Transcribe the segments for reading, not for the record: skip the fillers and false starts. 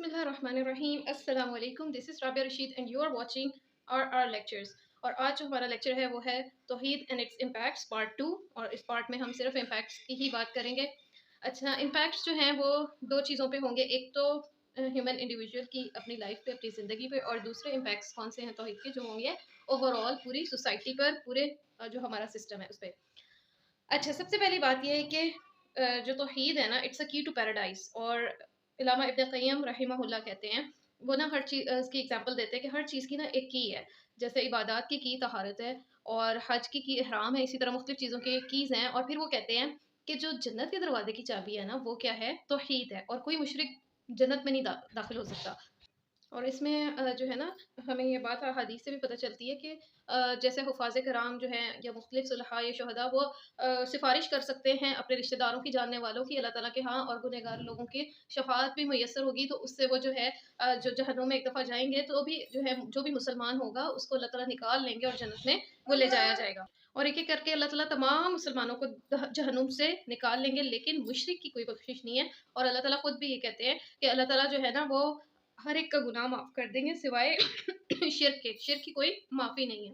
बिस्मिल्लाहिर्रहमानिर्रहीम अस्सलाम वालेकुम। This is Rabia Rashid and you are watching our lectures. और आज जो हमारा लेक्चर है वो है तौहीद एंड इट्स इम्पैक्ट्स पार्ट 2। और इस पार्ट में हम सिर्फ इम्पैक्ट्स की ही बात करेंगे। अच्छा, इम्पैक्ट्स जो हैं वो दो चीज़ों पे होंगे। एक तो ह्यूमन इंडिविजुअल की अपनी लाइफ पे, अपनी ज़िंदगी पे, और दूसरे इम्पैक्ट्स कौन से हैं तौहीद के, जो होंगे ओवरऑल पूरी सोसाइटी पर, पूरे जो हमारा सिस्टम है उस पर। अच्छा, सबसे पहली बात ये है कि जो तौहीद है ना, इट्स अ की टू पैराडाइज। और इलामा इब्न क़य्यम रहमहुल्लाह कहते हैं, वो ना हर चीज़ इसकी एग्जांपल देते हैं कि हर चीज़ की ना एक की है। जैसे इबादत की तहारत है, और हज की इहराम है, इसी तरह मुख्तलिफ चीज़ों के कीज़ हैं। और फिर वो कहते हैं कि जो जन्नत के दरवाजे की चाबी है ना, वो क्या है? तौहीद है। और कोई मुशरिक जन्नत में नहीं दाखिल हो सकता। और इसमें जो है ना, हमें ये बात हदीस से भी पता चलती है कि जैसे हुफ़ाज़ कराम जो हैं, या मुख्तलिफ़ सुलहा या शुहदा, वो सिफ़ारिश कर सकते हैं अपने रिश्तेदारों की, जानने वालों की, अल्लाह ताला के यहाँ, और गुनहगार लोगों की शफ़ाअत भी मुयस्सर होगी। तो उससे वो जो है जो जहन्नुम में एक दफ़ा जाएँगे, तो भी जो है, जो भी मुसलमान होगा उसको अल्लाह ताला निकाल लेंगे और जन्नत में वो ले जाया जाएगा। और एक-एक करके अल्लाह ताला तमाम मुसलमानों को जहन्नुम से निकाल लेंगे, लेकिन मुशरिक की कोई बख्शिश नहीं है। और अल्लाह ताला खुद भी ये कहते हैं कि अल्लाह ताला जो है ना, वो हर एक का गुनाह माफ़ कर देंगे, सिवाय शिर्क के। शिर्क की कोई माफ़ी नहीं है।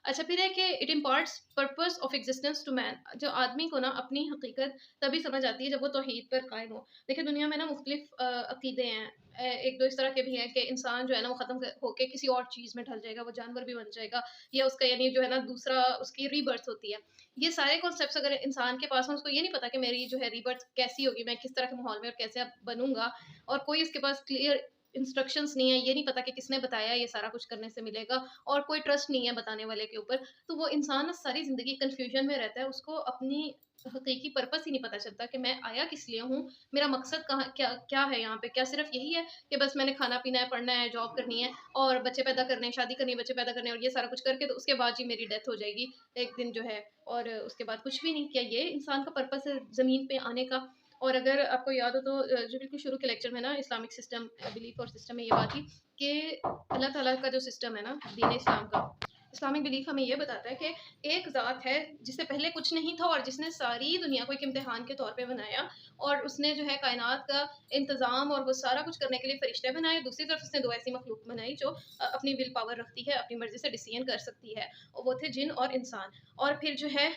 अच्छा, फिर है कि it imparts purpose of existence to man. जो आदमी को ना अपनी हकीकत तभी समझ आती है जब वो तौहीद पर कायम हो। देखिए, दुनिया में ना मुख्तलिफ अकीदे हैं। एक दो इस तरह के भी हैं कि इंसान जो है ना, वो ख़त्म होके किसी और चीज़ में ढल जाएगा, वो जानवर भी बन जाएगा, या उसका यानी जो है ना, दूसरा उसकी रीबर्थ होती है। ये सारे कॉन्सेप्ट्स अगर इंसान के पास हो, उसको ये नहीं पता कि मेरी जो है रीबर्थ कैसी होगी, मैं किस तरह के माहौल में और कैसे अब बनूंगा, और कोई उसके पास क्लियर इंस्ट्रक्शंस नहीं है, ये नहीं पता कि किसने बताया ये सारा कुछ करने से मिलेगा, और कोई ट्रस्ट नहीं है बताने वाले के ऊपर। तो वो इंसान ना सारी ज़िंदगी कन्फ्यूजन में रहता है, उसको अपनी हकीकी पर्पस ही नहीं पता चलता कि मैं आया किस लिए हूँ, मेरा मकसद कहाँ, क्या क्या है यहाँ पे। क्या सिर्फ यही है कि बस मैंने खाना पीना है, पढ़ना है, जॉब करनी है, और बच्चे पैदा करने हैं, शादी करनी है, बच्चे पैदा करने हैं, और ये सारा कुछ करके तो उसके बाद ही मेरी डेथ हो जाएगी एक दिन जो है, और उसके बाद कुछ भी नहीं। क्या ये इंसान का पर्पस है ज़मीन पे आने का? और अगर आपको याद हो तो जो बिल्कुल शुरू के लेक्चर में ना, इस्लामिक सिस्टम, बिलीफ और सिस्टम में ये बात थी कि अल्लाह ताला का जो सिस्टम है ना, दीन इस्लाम का, इस्लामिक बिलीफ हमें ये बताता है कि एक ज़ात है जिससे पहले कुछ नहीं था, और जिसने सारी दुनिया को एक इम्तिहान के तौर पे बनाया, और उसने जो है कायनात का इंतज़ाम और वो सारा कुछ करने के लिए फ़रिश्ते बनाए। दूसरी तरफ उसने दो ऐसी मखलूक बनाई जो अपनी विल पावर रखती है, अपनी मर्ज़ी से डिसीजन कर सकती है, और वो थे जिन और इंसान। और फिर जो है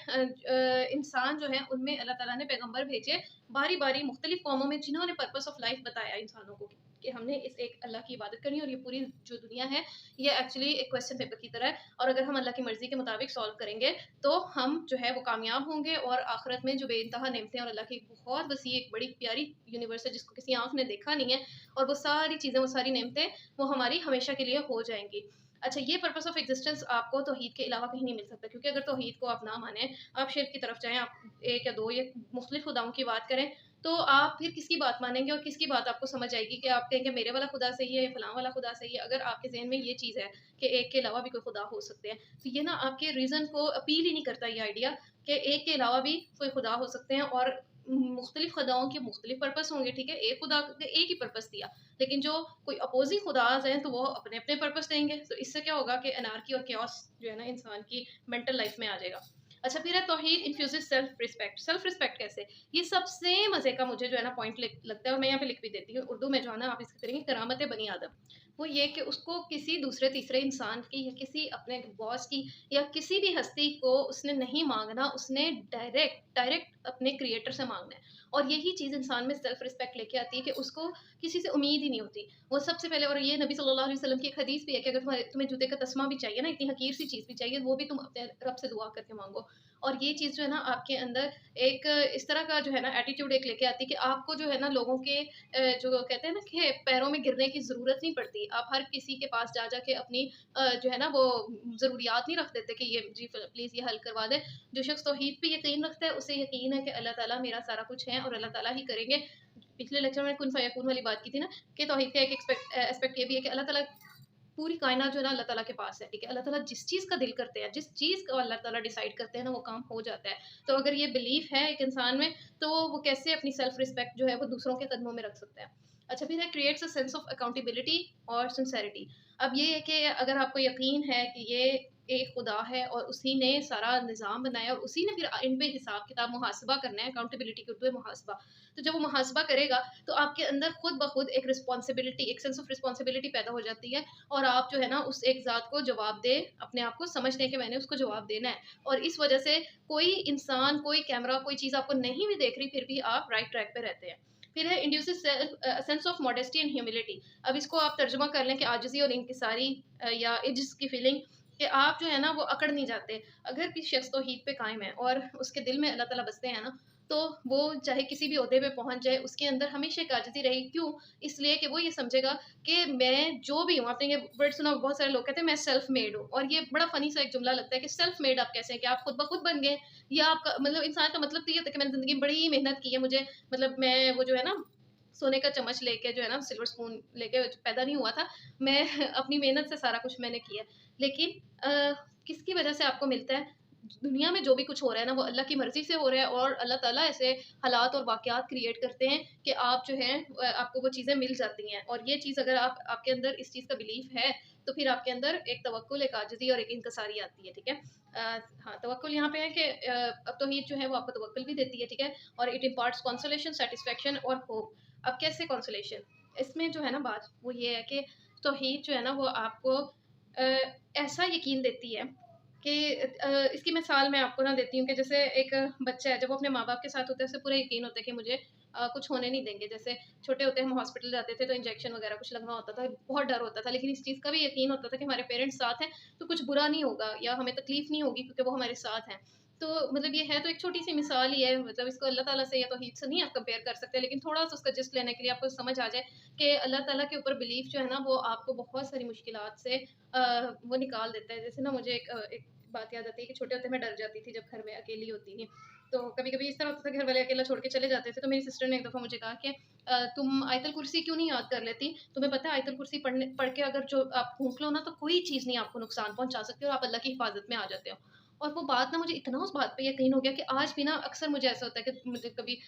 इंसान जो है, उनमें अल्लाह ताला ने पैगंबर भेजे बारी बारी मुख्तलिफ कौमों में, जिन्होंने पर्पस ऑफ लाइफ बताया इंसानों को कि हमने इस एक अल्लाह की इबादत करनी है, और ये पूरी जो दुनिया है, ये एक्चुअली एक क्वेश्चन पेपर की तरह है, और अगर हम अल्लाह की मर्जी के मुताबिक सॉल्व करेंगे तो हम जो है वो कामयाब होंगे, और आखिरत में जो बेइंतहा नेमतें, और अल्लाह की एक बहुत वसी, एक बड़ी प्यारी यूनिवर्स है जिसको किसी आंख ने देखा नहीं है, और वो सारी चीज़ें, वो सारी नेमतें, वो हमारी हमेशा के लिए हो जाएंगी। अच्छा, ये पर्पस ऑफ एग्जिस्टेंस आपको तौहीद के अलावा कहीं नहीं मिल सकता, क्योंकि अगर तौहीद को आप ना माने, आप शिर्क की तरफ जाएँ, आप एक या दो या मुख्तलिफ खुदाओं की बात करें, तो आप फिर किसकी बात मानेंगे, और किसकी बात आपको समझ आएगी कि आप कहेंगे मेरे वाला खुदा सही है या फलां वाला खुदा सही है, अगर आपके ज़हन में ये चीज़ है कि एक के अलावा भी कोई खुदा हो सकते हैं। तो ये ना आपके रीज़न को अपील ही नहीं करता, ये आइडिया कि एक के अलावा भी कोई खुदा हो सकते हैं, और मुख्तलिफ खुदाओं के मुख्तलिफ पर्पस होंगे। ठीक है, एक खुदा ने एक ही पर्पस दिया, लेकिन जो कोई अपोजिंग खुदाज हैं, तो वो अपने अपने पर्पस देंगे। तो इससे क्या होगा कि अनार्की और क्योस जो है ना, इंसान की मेंटल लाइफ में आ जाएगा। अच्छा, फिर है तौहीद इन्फ्यूजेस सेल्फ रिस्पेक्ट। सेल्फ रिस्पेक्ट कैसे? ये सबसे मज़े का मुझे जो है ना पॉइंट लगता है, और मैं यहाँ पे लिख भी देती हूँ उर्दू में, जो है ना, आप इसकी करेंगे करामत बनी आदम। वो ये कि उसको किसी दूसरे तीसरे इंसान की, या किसी अपने बॉस की, या किसी भी हस्ती को उसने नहीं मांगना, उसने डायरेक्ट डायरेक्ट अपने क्रिएटर से मांगना है। और यही चीज़ इंसान में सेल्फ रिस्पेक्ट लेके आती है कि उसको किसी से उम्मीद ही नहीं होती। वो सबसे पहले, और ये नबी सल्लल्लाहु अलैहि वसल्लम की एक हदीस भी है कि अगर तुम्हें जूते का तस्मा भी चाहिए ना, इतनी हकीर सी चीज़ भी चाहिए, वो भी तुम अपने रब से दुआ करके मांगो। और ये चीज़ जो है ना, आपके अंदर एक इस तरह का जो है ना एटीट्यूड एक लेके आती है कि आपको जो है ना, लोगों के जो कहते हैं ना कि पैरों में गिरने की ज़रूरत नहीं पड़ती। आप हर किसी के पास जा के अपनी जो है ना, वो ज़रूरियात नहीं रख देते कि ये जी प्लीज़ ये हल करवा दें। जो शख्स तौहीद पे यकीन रखता है, उसे यकीन है कि अल्लाह ताला मेरा सारा कुछ है, और अल्लाह ताला ही करेंगे। पिछले लेक्चर में कुन फयकून वाली बात की थी ना, कि तौहीद का एक एस्पेक्ट ये भी है कि अल्लाह ताला पूरी कायनात जो है ना, अल्लाह ताला के पास है। ठीक है, अल्लाह ताला जिस चीज़ का दिल करते हैं, जिस चीज़ को अल्लाह ताला डिसाइड करते हैं ना, वो काम हो जाता है। तो अगर ये बिलीफ है एक इंसान में, तो वो कैसे अपनी सेल्फ रिस्पेक्ट जो है वो दूसरों के कदमों में रख सकता है। अच्छा, फिर है creates a sense of accountability और सिंसेरिटी। अब ये है कि अगर आपको यकीन है कि ये एक खुदा है और उसी ने सारा निज़ाम बनाया और उसी ने फिर इन पे हिसाब किताब मुहासबा करना है, अकाउंटेबिलिटी के उर्दू में मुहासबा। तो जब वो मुहासबा करेगा तो आपके अंदर खुद ब खुद एक रिस्पॉन्सिबिलिटी, एक सेंस ऑफ रिस्पॉन्सिबिलिटी पैदा हो जाती है और आप जो है ना उस एक ज़ात को जवाब दे, अपने आप को समझते हैं कि मैंने उसको जवाब देना है। और इस वजह से कोई इंसान, कोई कैमरा, कोई चीज़ आपको नहीं भी देख रही, फिर भी आप राइट ट्रैक पे रहते हैं। फिर है induces sense of modesty and humility. अब इसको आप तर्जुमा कर लें कि आजिज़ी और इंकिसारी या इज्ज़ की फीलिंग, कि आप जो है ना वो अकड़ नहीं जाते। अगर किसी शख्स तौहीद पे कायम है और उसके दिल में अल्लाह ताला बसते हैं ना, तो वो चाहे किसी भी ओहदे पे पहुँच जाए, उसके अंदर हमेशा एक आजिज़ी रहेगी। क्यों? इसलिए कि वो ये समझेगा कि मैं जो भी हूँ, आपने ये वर्ड सुना, बहुत सारे लोग कहते हैं मैं सेल्फ मेड हूँ, और ये बड़ा फ़नी सा एक जुमला लगता है कि सेल्फ मेड आप कैसे हैं? कि आप खुद ब खुद बन गए? या आपका मतलब, इंसान का मतलब तो ये होता है कि मैंने ज़िंदगी में बड़ी मेहनत की है, मुझे मतलब मैं वो जो है ना सोने का चम्मच लेके जो है ना सिल्वर स्पून लेके पैदा नहीं हुआ था। मैं अपनी मेहनत से सारा कुछ मैंने किया है। लेकिन किसकी वजह से आपको मिलता है? दुनिया में जो भी कुछ हो रहा है ना, वो अल्लाह की मर्ज़ी से हो रहा है और अल्लाह ताला ऐसे हालात और वाक़यात क्रिएट करते हैं कि आप जो है आपको वो चीज़ें मिल जाती हैं। और ये चीज़ अगर आपके अंदर इस चीज़ का बिलीफ है, तो फिर आपके अंदर एक तवक्कुल, एक आजिज़ी और एक इनकिसारी आती है, ठीक है? हाँ, तवक्कुल यहाँ पे है कि अब तौहीद जो है वो आपको तवक्कुल भी देती है, ठीक है? और इट इम्पार्ट्स कंसोलेशन, सैटिस्फैक्शन और होप। अब कैसे कंसोलेशन? इसमें जो है ना बात वो ये है कि तौहीद जो है ना वो आपको ऐसा यकीन देती है कि इसकी मिसाल मैं आपको ना देती हूँ कि जैसे एक बच्चा है, जब वो अपने माँ-बाप के साथ होता है, उसे पूरा यकीन होता है कि मुझे कुछ होने नहीं देंगे। जैसे छोटे होते हम हॉस्पिटल जाते थे तो इंजेक्शन वगैरह कुछ लगना होता था, बहुत डर होता था, लेकिन इस चीज़ का भी यकीन होता था कि हमारे पेरेंट्स साथ हैं, तो कुछ बुरा नहीं होगा या हमें तकलीफ़ नहीं होगी क्योंकि वो हमारे साथ हैं। तो मतलब ये है तो एक छोटी-सी मिसाल ही है, मतलब इसको अल्लाह ताला से या तौहीद से नहीं आप कंपेयर कर सकते, लेकिन थोड़ा-सा उसका जिस्ट लेने के लिए आपको समझ आ जाए कि अल्लाह ताला के ऊपर बिलीफ जो है ना, वो आपको बहुत सारी मुश्किलात से वो निकाल देता है। जैसे ना मुझे एक बात याद आती है कि छोटे होते मैं डर जाती थी जब घर में अकेली होती थी। तो कभी-कभी इस तरह होता था कि घर वाले अकेला छोड़ के चले जाते थे, तो मेरी सिस्टर ने एक दफ़ा मुझे कहा कि तुम आयतुल कुर्सी क्यों नहीं याद कर लेती? तुम्हें पता है आयतुल कुर्सी पढ़ के अगर जो आप फूँक लो ना, तो कोई चीज़ नहीं आपको नुकसान पहुँचा सकती और आप अल्लाह की हिफ़ाज़त में आ जाते हो। और वो बात ना मुझे इतना उस बात पे यकीन हो गया कि आज भी ना अक्सर मुझे ऐसा होता है कि मुझे कभी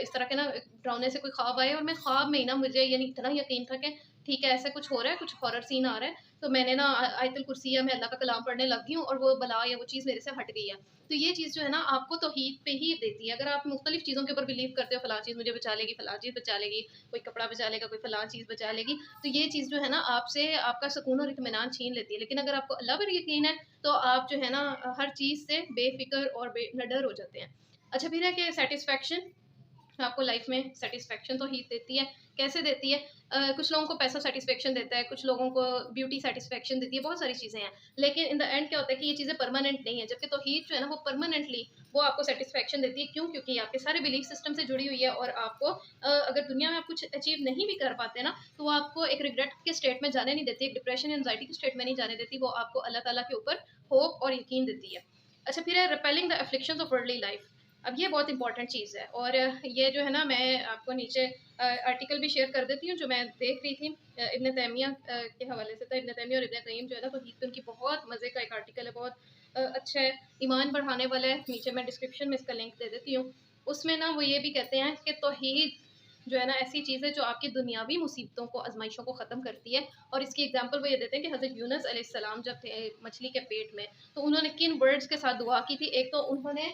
इस तरह के ना डरावने से कोई ख्वाब आए और मैं ख्वाब में ही ना मुझे यानी इतना यकीन था कि ठीक है ऐसा कुछ हो रहा है, कुछ हॉरर सीन आ रहा है, तो मैंने ना आयतुल कुर्सी या मैं अल्लाह का कलाम पढ़ने लग गई हूँ और वो बला या वो चीज़ मेरे से हट गई है। तो ये चीज़ जो है ना आपको तौहीद पे ही देती है। अगर आप मुख्तलिफ चीज़ों के ऊपर बिलीव करते हो, फलाँ चीज़ मुझे बचा लेगी, फलाँ चीज़ बचा लेगी, कोई कपड़ा बचा लेगा, कोई फलाँ चीज़ बचा लेगी, तो ये चीज़ जो है ना आपसे आपका सुकून और इत्मीनान छीन लेती है। लेकिन अगर आपको अल्लाह पर यकीन है, तो आप जो है ना हर चीज़ से बेफ़िक्र और निडर हो जाते हैं। अच्छा, फिर है कि सैटिस्फैक्शन आपको लाइफ में सेटिस्फेक्शन तो ही देती है। कैसे देती है? कुछ लोगों को पैसा सेटिस्फेक्शन देता है, कुछ लोगों को ब्यूटी सेटिस्फेक्शन देती है, बहुत सारी चीज़ें हैं। लेकिन इन द एंड क्या होता है कि ये चीज़ें परमानेंट नहीं है, जबकि तौहीद जो है ना वो परमानेंटली वो आपको सेटिस्फेक्शन देती है। क्यों? क्योंकि ये आपके सारे बिलीफ सिस्टम से जुड़ी हुई है और आपको अगर दुनिया में आप कुछ अचीव नहीं भी कर पाते ना, तो वो आपको एक रिग्रेट के स्टेट में जाने नहीं देती, एक डिप्रेशन, एंग्जायटी के स्टेट में नहीं जाने देती, वो आपको अल्लाह ताला के ऊपर होप और यकीन देती है। अच्छा, फिर है repelling the afflictions of worldly life. अब ये बहुत इंपॉर्टेंट चीज़ है और ये जो है ना मैं आपको नीचे आर्टिकल भी शेयर कर देती हूँ जो मैं देख रही थी, इब्न तैमिया के हवाले से था। इब्न तैमिया और इब्न क़य्यिम जो है ना, तो उनकी बहुत मज़े का एक आर्टिकल है, बहुत अच्छा है, ईमान बढ़ाने वाला है। नीचे मैं डिस्क्रिप्शन में इसका लिंक दे देती हूँ। उसमें ना वो ये भी कहते हैं कि तौहीद जो है ना ऐसी चीज़ है जो आपकी दुनियावी मुसीबतों को, आजमाइशों को ख़त्म करती है। और इसकी एग्जांपल वो ये देते हैं कि हज़रत यूनुस अलैहिस्सलाम जब थे मछली के पेट में, तो उन्होंने किन वर्ड्स के साथ दुआ की थी। एक तो उन्होंने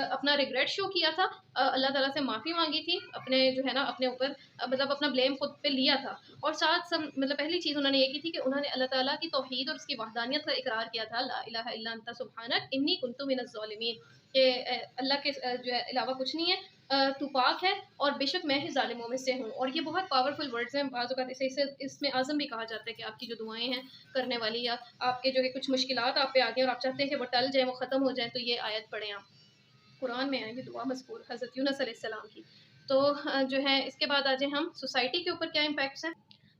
अपना रिग्रेट शो किया था, अल्लाह ताला से माफ़ी मांगी थी, अपने जो है ना अपने ऊपर मतलब अपना ब्लेम खुद पे लिया था। और साथ मतलब पहली चीज़ उन्होंने ये की थी कि उन्होंने अल्लाह ताला की तौहीद और उसकी वहदानियत का इकरार किया था, ला इलाहा इल्ला अंता सुब्हानक इन्नी कुन्तु मिनज़ ज़ालिमीन, कि अल्लाह के जो है अलावा कुछ नहीं है, तू पाक है और बेशक मैं ही ज़ालिमों में से हूँ। और ये बहुत पावरफुल वर्ड्स हैं। बाज़ औक़ात इसे इसमें आज़म भी कहा जाता है कि आपकी जो दुआएँ हैं करने वाली, या आपके जो है कुछ मुश्किलात आप पे आ गई और आप चाहते हैं कि वो टल जाएँ, वो ख़त्म हो जाएँ, तो ये आयत पढ़ें आप। कुरान में है ये दुआ मज़कूर हज़रत यूनुस अलैहिस्सलाम की। तो जो है इसके बाद आ जाएँ हम सोसाइटी के ऊपर क्या इम्पैक्ट्स हैं।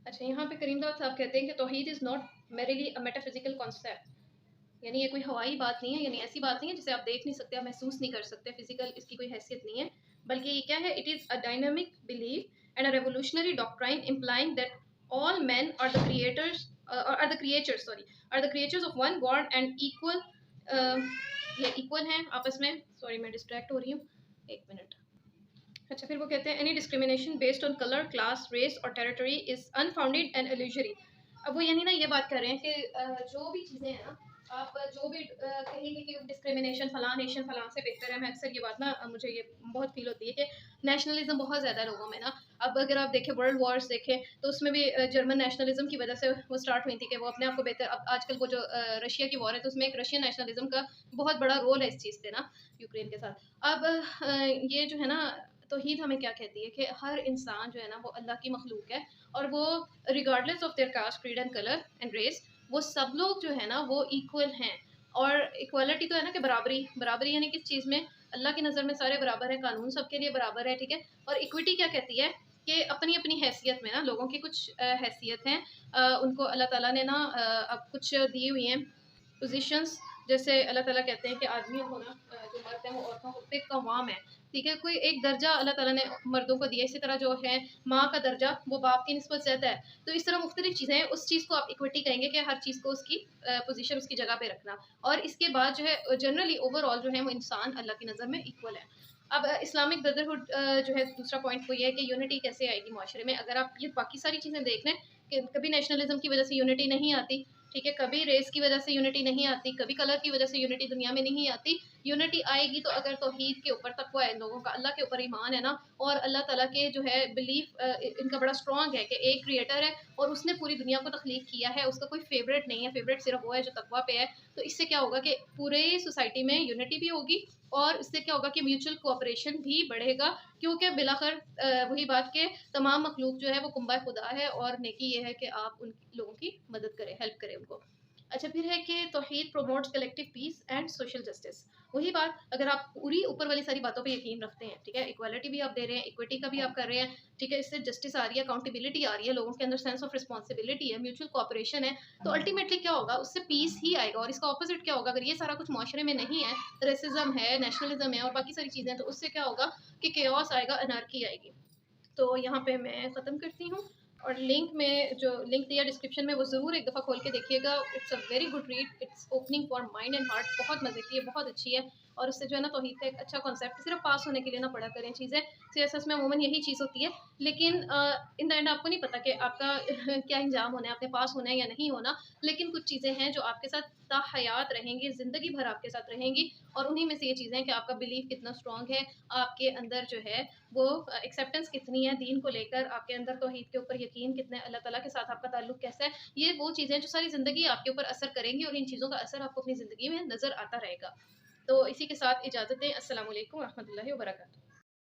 अच्छा, यहाँ पे करीम दाऊद साहब कहते हैं कि तौहीद is not merely a metaphysical concept, यानी ये कोई हवाई बात नहीं है, यानी ऐसी बात नहीं है जिसे आप देख नहीं सकते, आप महसूस नहीं कर सकते, फिजिकल इसकी कोई हैसियत नहीं है। बल्कि ये क्या है? It is a dynamic belief and a revolutionary doctrine implying that all men are the creators are the creatures sorry are the creatures of one God and equal, ये इक्वल हैं आपस में। सॉरी मैं डिस्ट्रैक्ट हो रही हूँ, एक minute. अच्छा, फिर वो कहते हैं any discrimination based on colour, class, race और territory is unfounded and illusory. अब वो यानी ना ये बात कर रहे हैं कि जो भी चीज़ें हैं ना, आप जो भी कहेंगे कि डिस्क्रिमिनेशन फलां नेशन फलां से बेहतर है, मैं अक्सर ये बात ना मुझे ये बहुत फील होती है कि नेशनलिज्म बहुत ज़्यादा लोगों में ना। अब अगर आप देखें वर्ल्ड वॉर्स देखें तो उसमें भी जर्मन नेशनलिज्म की वजह से वो स्टार्ट हुई थी कि वो अपने आप को बेहतर। अब आजकल वो जो रशिया की वॉर है तो उसमें एक रशियन नेशनलिज्म का बहुत बड़ा रोल है इस चीज़ पे ना, यूक्रेन के साथ। अब ये जो है ना तौहीद हमें क्या कहती है कि हर इंसान जो है ना वो अल्लाह की मखलूक है, और वो regardless of their caste creed and colour and race, वो सब लोग जो है ना वो इक्वल हैं। और इक्वालिटी तो है ना कि बराबरी, बराबरी यानी किस चीज़ में, अल्लाह की नज़र में सारे बराबर है, कानून सबके लिए बराबर है, ठीक है। और इक्विटी क्या कहती है कि अपनी अपनी हैसियत में ना लोगों की कुछ हैसियत हैं, उनको अल्लाह ताला ने ना अब कुछ दी हुई हैं पोजीशंस। जैसे अल्लाह ताला कहते हैं कि आदमियों को ना जो मर्द हैं वो औरतों पे कवाम है, ठीक है। कोई एक दर्जा अल्लाह ताला ने मर्दों को दिया, इसी तरह जो है माँ का दर्जा वो बाप की निस्बत ज़्यादा है। तो इस तरह मुख्तलिफ चीज़ें हैं, उस चीज़ को आप इक्विटी कहेंगे कि हर चीज़ को उसकी पोजीशन उसकी जगह पे रखना। और इसके बाद जो है जनरली ओवरऑल जो है वो इंसान अल्लाह की नज़र में इक्वल है। अब इस्लामिक ब्रदरहुड जो है दूसरा पॉइंट वो ये है कि यूनिटी कैसे आएगी माशरे में। अगर आप ये बाकी सारी चीज़ें देख लें कि कभी नेशनलिज्म की वजह से यूनिटी नहीं आती, ठीक है, कभी रेस की वजह से यूनिटी नहीं आती, कभी कलर की वजह से यूनिटी दुनिया में नहीं आती। यूनिटी आएगी तो अगर तौहीद के ऊपर तकवा है लोगों का, अल्लाह के ऊपर ईमान है ना, और अल्लाह ताला के जो है बिलीफ इनका बड़ा स्ट्रॉन्ग है कि एक क्रिएटर है और उसने पूरी दुनिया को तख्लीक किया है, उसका कोई फेवरेट नहीं है, फेवरेट सिर्फ वो है जो तकवा पे है। तो इससे क्या होगा कि पूरे सोसाइटी में यूनिटी भी होगी, और इससे क्या होगा कि म्यूचुअल कोऑपरेशन भी बढ़ेगा, क्योंकि बिलाखिर वही बात के तमाम मखलूक जो है वो कुंबा खुदा है, और नेकी ये है कि आप उन लोगों की मदद करें, हेल्प करें उनको। अच्छा, फिर है कि तौहीद promotes collective peace and social justice. वही बात, अगर आप पूरी ऊपर वाली सारी बातों पे यकीन रखते हैं, ठीक है, इक्वालिटी भी आप दे रहे हैं, इक्विटी का भी आप कर रहे हैं, ठीक है, इससे जस्टिस आ रही है, अकाउंटेबिलिटी आ रही है, लोगों के अंदर सेंस ऑफ रिस्पॉन्सिबिलिटी है, म्यूचुअल कोऑपरेशन है, तो अल्टीमेटली क्या होगा, उससे पीस ही आएगा। और इसका ऑपोजिट क्या होगा, अगर ये सारा कुछ माशरे में नहीं है, रेसिज्म है, नेशनलिज्म है और बाकी सारी चीज़ें, तो उससे क्या होगा कि केओस आएगा, अनार्की आएगी। तो यहाँ पे मैं ख़त्म करती हूँ, और लिंक में जो लिंक दिया डिस्क्रिप्शन में वो ज़रूर एक दफ़ा खोल के देखिएगा। It's a very good read, it's opening for mind and heart, बहुत मज़े की है, बहुत अच्छी है। और उससे जो है ना तौहीद का एक अच्छा कॉन्सेप्ट, सिर्फ पास होने के लिए ना पढ़ा करें चीज़ें, सीएसएस में अमूमन यही चीज़ होती है। लेकिन इन द एंड आपको नहीं पता कि आपका क्या इंजाम होना है, आपने पास होना है या नहीं होना। लेकिन कुछ चीज़ें हैं जो आपके साथ ताहयात रहेंगी, ज़िंदगी भर आपके साथ रहेंगी, और उन्हीं में से ये चीज़ें हैं कि आपका बिलीफ कितना स्ट्रॉन्ग है, आपके अंदर जो है वो एक्सेप्टेंस कितनी है दीन को लेकर, आपके अंदर तौहीद के ऊपर यकीन कितना है, अल्लाह ताला के साथ आपका ताल्लुक कैसा है। ये वो चीज़ें जो सारी ज़िंदगी आपके ऊपर असर करेंगी, और इन चीज़ों का असर आपको अपनी ज़िंदगी में नज़र आता रहेगा। तो इसी के साथ इजाज़त दें। अस्सलाम वालेकुम व रहमतुल्लाहि व बरकातहू।